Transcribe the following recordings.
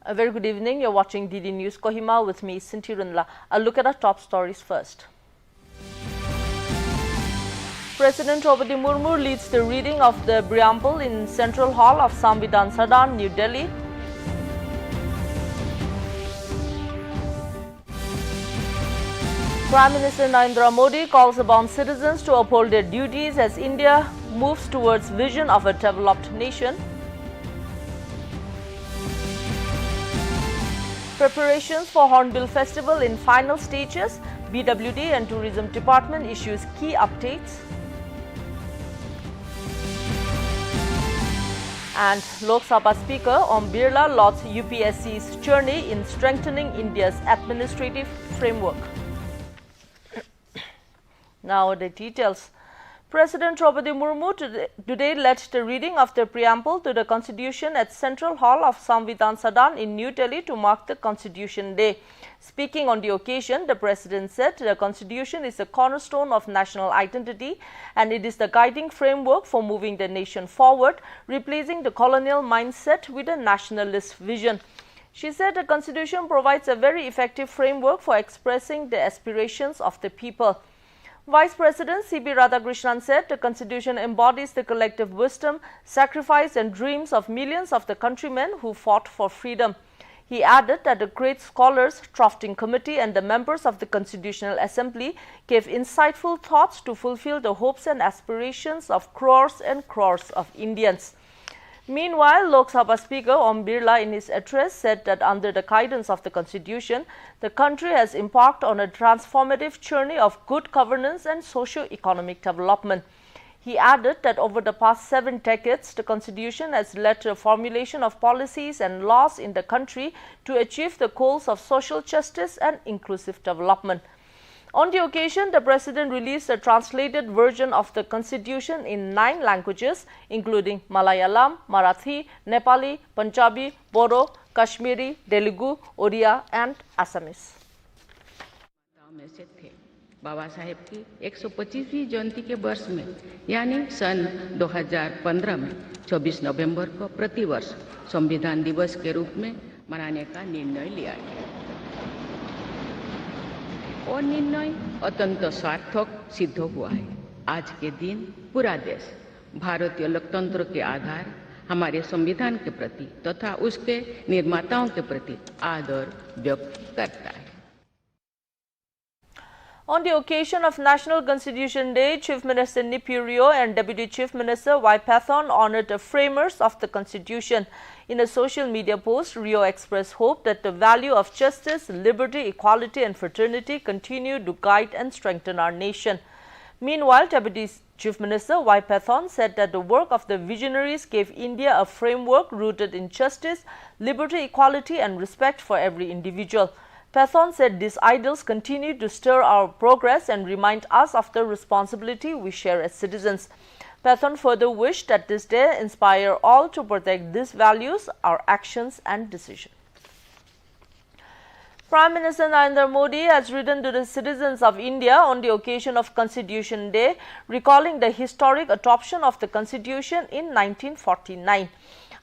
A very good evening. You're watching DD News Kohima with me, Sinti Runla. A look at our top stories first. President Draupadi Murmu leads the reading of the preamble in Central Hall of Samvidhan Sadan, New Delhi. Prime Minister Narendra Modi calls upon citizens to uphold their duties as India moves towards vision of a developed nation. Preparations for Hornbill Festival in final stages. BWD and Tourism Department issues key updates. And Lok Sabha Speaker Om Birla lauds UPSC's journey in strengthening India's administrative framework. Now the details. President Draupadi Murmu today led the reading of the preamble to the Constitution at Central Hall of Samvidhan Sadan in New Delhi to mark the Constitution Day. Speaking on the occasion, the President said the Constitution is a cornerstone of national identity and it is the guiding framework for moving the nation forward, replacing the colonial mindset with a nationalist vision. She said the Constitution provides a very effective framework for expressing the aspirations of the people. Vice President C.B. Radhakrishnan said the Constitution embodies the collective wisdom, sacrifice and dreams of millions of the countrymen who fought for freedom. He added that the great scholars, drafting committee and the members of the Constitutional Assembly gave insightful thoughts to fulfill the hopes and aspirations of crores and crores of Indians. Meanwhile, Lok Sabha Speaker Om Birla in his address said that under the guidance of the Constitution, the country has embarked on a transformative journey of good governance and socio-economic development. He added that over the past 7 decades, the Constitution has led to the formulation of policies and laws in the country to achieve the goals of social justice and inclusive development. On the occasion, the President released a translated version of the Constitution in 9 languages, including Malayalam, Marathi, Nepali, Punjabi, Bodo, Kashmiri, Telugu, Odia and Assamese. Baba Saheb की 125वीं जयंती के वर्ष में यानी सन 2015 में 26 नवंबर को प्रतिवर्ष संविधान दिवस के रूप में मनाने का निर्णय लिया गया और निर्णय अत्यंत सार्थक सिद्ध हुआ है। आज के दिन पूरा देश भारतीय लोकतंत्र के आधार हमारे संविधान के प्रति तथा उसके निर्माताओं के प्रति आदर व्यक्त करता है। On the occasion of National Constitution Day, Chief Minister Nipi Rio and Deputy Chief Minister Y. Pathon honored the framers of the Constitution. In a social media post, Rio expressed hope that the value of justice, liberty, equality and fraternity continue to guide and strengthen our nation. Meanwhile, Deputy Chief Minister Y. Pathon said that the work of the visionaries gave India a framework rooted in justice, liberty, equality and respect for every individual. Pathon said these ideals continue to stir our progress and remind us of the responsibility we share as citizens. Pathon further wished that this day inspire all to protect these values, our actions and decisions. Prime Minister Narendra Modi has written to the citizens of India on the occasion of Constitution Day, recalling the historic adoption of the Constitution in 1949.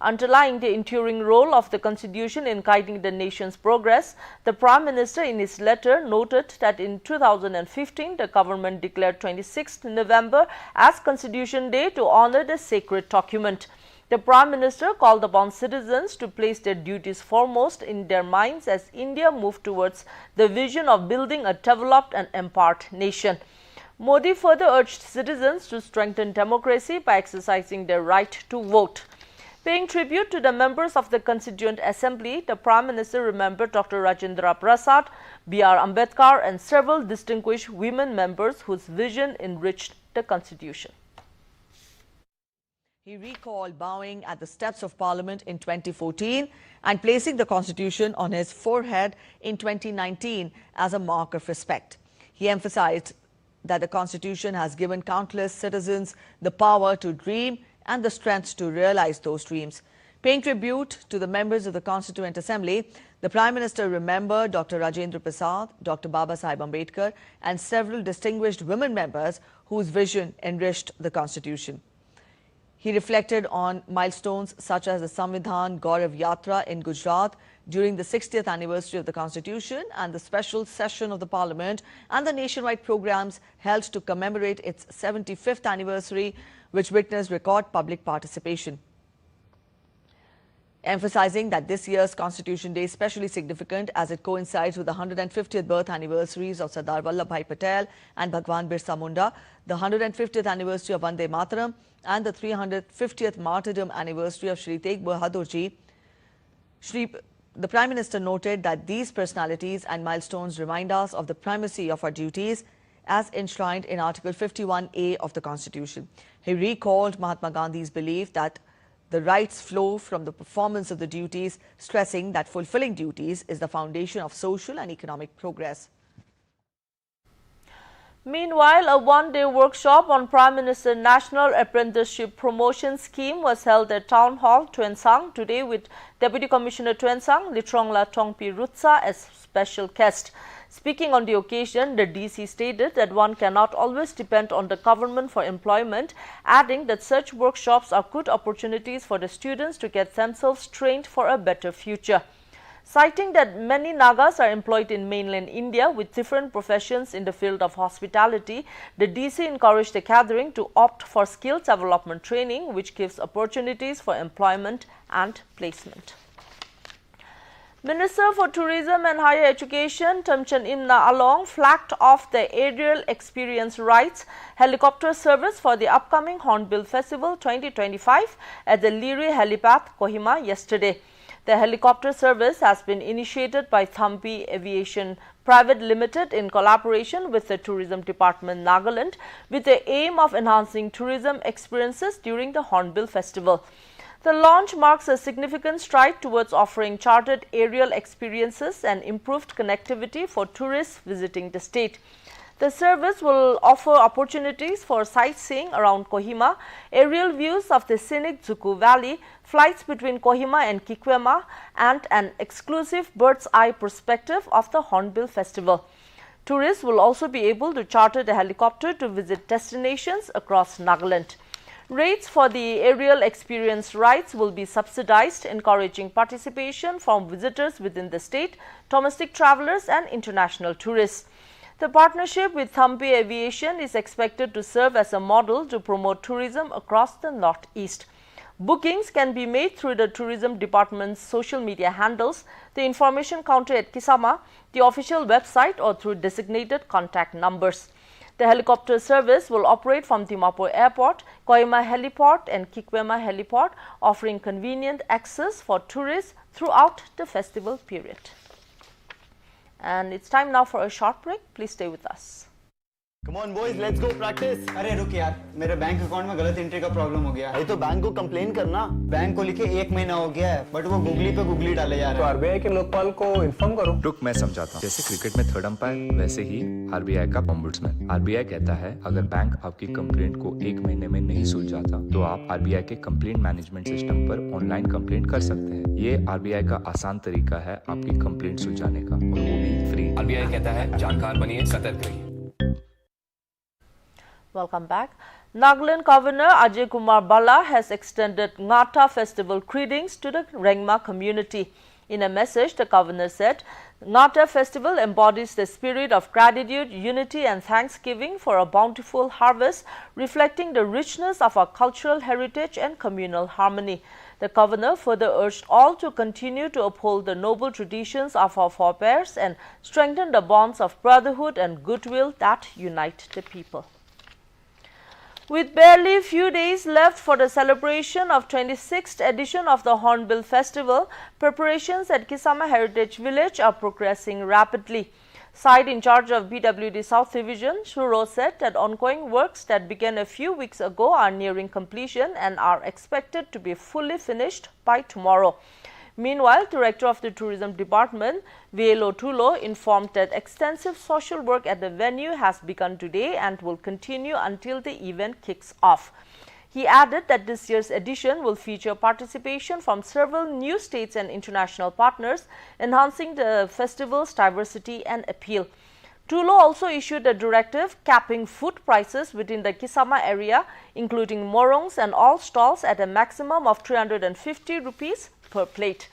Underlying the enduring role of the Constitution in guiding the nation's progress, the Prime Minister in his letter noted that in 2015, the government declared 26th November as Constitution Day to honor the sacred document. The Prime Minister called upon citizens to place their duties foremost in their minds as India moved towards the vision of building a developed and empowered nation. Modi further urged citizens to strengthen democracy by exercising their right to vote. Paying tribute to the members of the Constituent Assembly, the Prime Minister remembered Dr. Rajendra Prasad, B.R. Ambedkar and several distinguished women members whose vision enriched the Constitution. He recalled bowing at the steps of Parliament in 2014 and placing the Constitution on his forehead in 2019 as a mark of respect. He emphasized that the Constitution has given countless citizens the power to dream and the strength to realize those dreams. Paying tribute to the members of the Constituent Assembly, the Prime Minister remembered Dr. Rajendra Prasad, Dr. Babasaheb Ambedkar and several distinguished women members whose vision enriched the Constitution. He reflected on milestones such as the Samvidhan Gaurav Yatra in Gujarat, during the 60th anniversary of the Constitution and the special session of the Parliament and the nationwide programs held to commemorate its 75th anniversary, which witnessed record public participation. Emphasizing that this year's Constitution Day is especially significant as it coincides with the 150th birth anniversaries of Sardar Vallabhbhai Patel and Bhagwan Birsa Munda, the 150th anniversary of Vande Mataram and the 350th martyrdom anniversary of Shri Tegh Bahadur Ji. The Prime Minister noted that these personalities and milestones remind us of the primacy of our duties as enshrined in Article 51A of the Constitution. He recalled Mahatma Gandhi's belief that the rights flow from the performance of the duties, stressing that fulfilling duties is the foundation of social and economic progress. Meanwhile, a one-day workshop on Prime Minister's National Apprenticeship Promotion Scheme was held at Town Hall, Tuan Sang, today with Deputy Commissioner Tuan Sang, Litrongla Tongpi Rutsa as special guest. Speaking on the occasion, the DC stated that one cannot always depend on the government for employment, adding that such workshops are good opportunities for the students to get themselves trained for a better future. Citing that many Nagas are employed in mainland India with different professions in the field of hospitality, the DC encouraged the gathering to opt for skill development training, which gives opportunities for employment and placement. Minister for Tourism and Higher Education, Tamchan Imna Along, flagged off the aerial experience rights helicopter service for the upcoming Hornbill Festival 2025 at the Liri Helipad, Kohima yesterday. The helicopter service has been initiated by Thampi Aviation Private Limited in collaboration with the Tourism Department, Nagaland, with the aim of enhancing tourism experiences during the Hornbill Festival. The launch marks a significant stride towards offering chartered aerial experiences and improved connectivity for tourists visiting the state. The service will offer opportunities for sightseeing around Kohima, aerial views of the scenic Zuku Valley, flights between Kohima and Kikwema, and an exclusive bird's eye perspective of the Hornbill Festival. Tourists will also be able to charter the helicopter to visit destinations across Nagaland. Rates for the aerial experience rights will be subsidized, encouraging participation from visitors within the state, domestic travelers and international tourists. The partnership with Thampi Aviation is expected to serve as a model to promote tourism across the Northeast. Bookings can be made through the Tourism Department's social media handles, the information counter at Kisama, the official website or through designated contact numbers. The helicopter service will operate from Dimapur Airport, Kohima Heliport and Kikwema Heliport, offering convenient access for tourists throughout the festival period. And it's time now for a short break. Please stay with us. Come on boys, let's go practice. अरे रुक यार, मेरे bank account में गलत entry का problem हो गया है। अरे तो बैंक को कंप्लेन करना। बैंक को लिखे 1 महीना हो गया है, बट वो गूगली पे गूगली डाले जा रहे हैं। तो आरबीआई के लोकपाल को इन्फॉर्म करो। रुक, मैं समझाता हूँ। जैसे क्रिकेट में थर्ड अंपायर, वैसे ही आरबीआई का ओम्बुड्समैन। आरबीआई कहता है अगर बैंक आपकी कंप्लेंट को 1 महीने में नहीं सुलझाता तो आप आरबीआई के कंप्लेंट मैनेजमेंट सिस्टम पर ऑनलाइन कंप्लेंट कर सकते हैं। ये आरबीआई का आसान तरीका है आपकी कंप्लेंट सुलझाने का, और वो भी फ्री। आरबीआई कहता है जानकार बनिए, सतर्क रहिए। Welcome back. Nagaland Governor Ajay Kumar Bala has extended Ngada Festival greetings to the Rengma community. In a message, the governor said, Ngada Festival embodies the spirit of gratitude, unity and thanksgiving for a bountiful harvest, reflecting the richness of our cultural heritage and communal harmony. The governor further urged all to continue to uphold the noble traditions of our forebears and strengthen the bonds of brotherhood and goodwill that unite the people. With barely few days left for the celebration of 26th edition of the Hornbill Festival, preparations at Kisama Heritage Village are progressing rapidly. Site in charge of BWD South Division, Shuro, said that ongoing works that began a few weeks ago are nearing completion and are expected to be fully finished by tomorrow. Meanwhile, Director of the Tourism Department, Velo Tulo, informed that extensive social work at the venue has begun today and will continue until the event kicks off. He added that this year's edition will feature participation from several new states and international partners, enhancing the festival's diversity and appeal. Tulo also issued a directive capping food prices within the Kisama area, including morongs and all stalls at a maximum of 350 rupees per plate.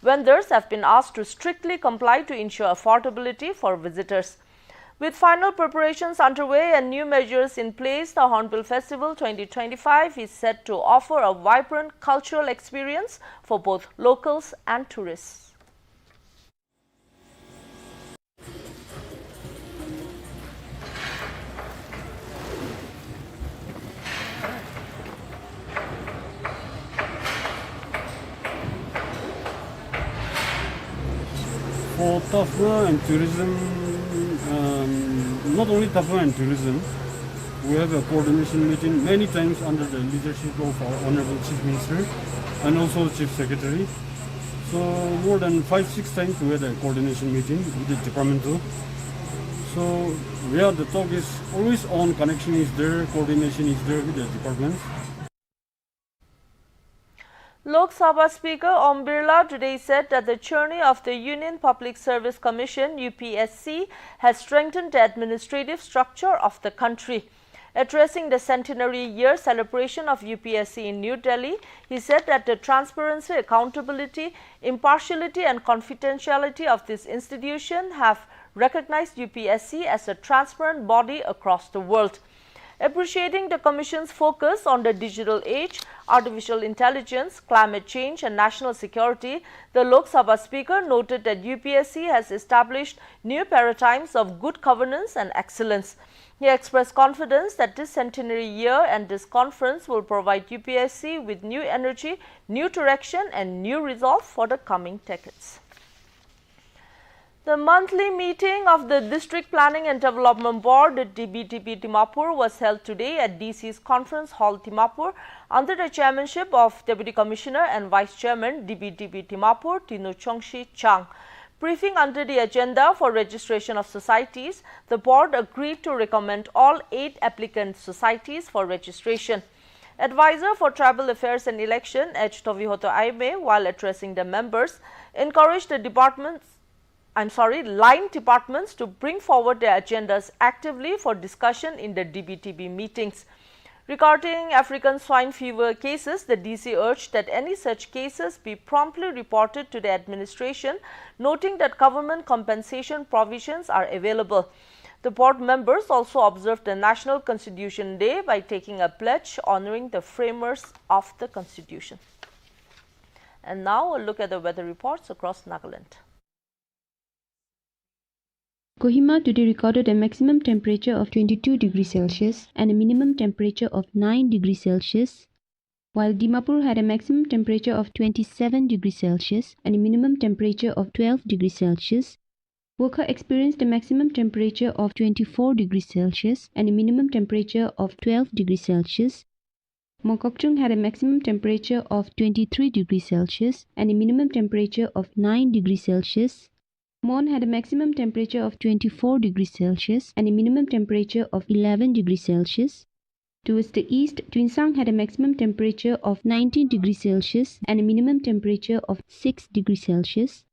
Vendors have been asked to strictly comply to ensure affordability for visitors. With final preparations underway and new measures in place, the Hornbill Festival 2025 is set to offer a vibrant cultural experience for both locals and tourists. For TAFA and tourism, not only TAFA and tourism, we have a coordination meeting many times under the leadership of our Honorable Chief Minister and also Chief Secretary. So more than 5-6 times we had a coordination meeting with the departmental. So yeah, the talk is always on, connection is there, coordination is there with the departments. Lok Sabha Speaker Om Birla today said that the journey of the Union Public Service Commission UPSC has strengthened the administrative structure of the country. Addressing the centenary year celebration of UPSC in New Delhi, he said that the transparency, accountability, impartiality and confidentiality of this institution have recognized UPSC as a transparent body across the world. Appreciating the Commission's focus on the digital age, artificial intelligence, climate change and national security, the Lok Sabha Speaker noted that UPSC has established new paradigms of good governance and excellence. He expressed confidence that this centenary year and this conference will provide UPSC with new energy, new direction and new resolve for the coming decades. The monthly meeting of the District Planning and Development Board, the DBTB Dimapur, was held today at DC's Conference Hall, Dimapur, under the chairmanship of Deputy Commissioner and Vice Chairman, DBTB Dimapur, Tinu Chongshi Chang. Briefing under the agenda for registration of societies, the board agreed to recommend all 8 applicant societies for registration. Advisor for Tribal Affairs and Election, H. Tovihoto Aime, while addressing the members, encouraged the line departments to bring forward their agendas actively for discussion in the DBTB meetings. Regarding African swine fever cases, the DC urged that any such cases be promptly reported to the administration, noting that government compensation provisions are available. The board members also observed the National Constitution Day by taking a pledge honoring the framers of the Constitution. And now a look at the weather reports across Nagaland. Kohima today recorded a maximum temperature of 22 degrees Celsius and a minimum temperature of 9 degrees Celsius, while Dimapur had a maximum temperature of 27 degrees Celsius and a minimum temperature of 12 degrees Celsius. Wokha experienced a maximum temperature of 24 degrees Celsius and a minimum temperature of 12 degrees Celsius. Mokokchung had a maximum temperature of 23 degrees Celsius and a minimum temperature of 9 degrees Celsius. Mon had a maximum temperature of 24 degrees Celsius and a minimum temperature of 11 degrees Celsius. Towards the east, Twinsang had a maximum temperature of 19 degrees Celsius and a minimum temperature of 6 degrees Celsius.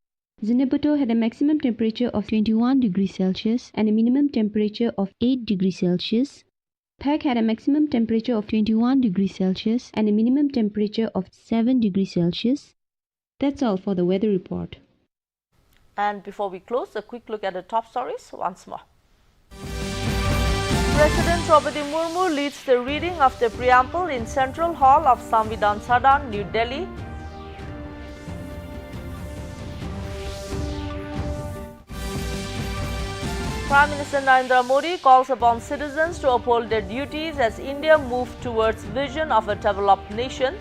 Zinabuto had a maximum temperature of 21 degrees Celsius and a minimum temperature of 8 degrees Celsius. Pek had a maximum temperature of 21 degrees Celsius and a minimum temperature of 7 degrees Celsius. That's all for the weather report. And before we close, a quick look at the top stories once more. President Draupadi Murmu leads the reading of the preamble in Central Hall of Samvidhan Sadan, New Delhi. Prime Minister Narendra Modi calls upon citizens to uphold their duties as India moves towards vision of a developed nation.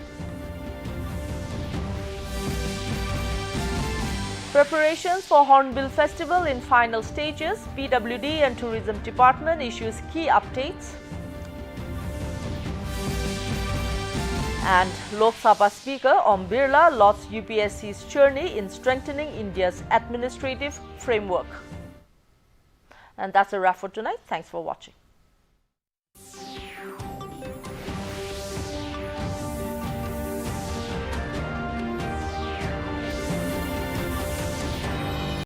Preparations for Hornbill Festival in final stages. PWD and Tourism Department issues key updates. And Lok Sabha Speaker Om Birla lauds UPSC's journey in strengthening India's administrative framework. And that's a wrap for tonight. Thanks for watching.